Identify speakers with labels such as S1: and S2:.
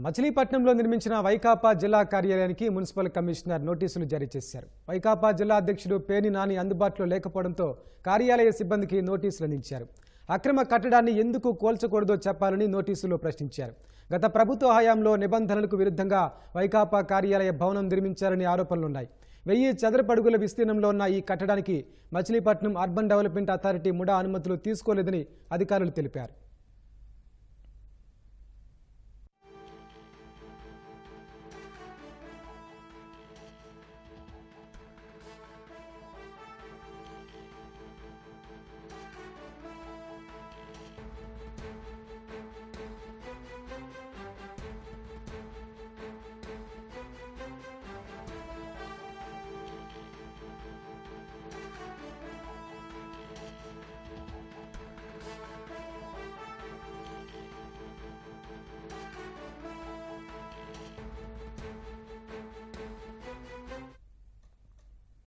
S1: మచిలీపట్నంలో నిర్మించిన వైకాపా జిల్లా కార్యాలయానికి మున్సిపల్ కమిషనర్ నోటీసులు జారీ చేశారు. వైకాపా జిల్లా అధ్యక్షుడు పేర్ని నాని అందుబాటులో లేకపోవడంతో కార్యాలయ సిబ్బందికి నోటీసులు అందించారు. అక్రమ కట్టడాన్ని ఎందుకు కూల్చకూడదో చెప్పాలని నోటీసులో ప్రశ్నించారు. గత ప్రభుత్వ హయాంలో నిబంధనలకు విరుద్ధంగా వైకాపా కార్యాలయ భవనం నిర్మించారని ఆరోపణలున్నాయి. 1000 చదరపు అడుగుల విస్తీర్ణంలో ఉన్న ఈ కట్టడానికి Machilipatnam urban development authority MUDA అనుమతులు తీసుకోలేదని అధికారులు తెలిపారు.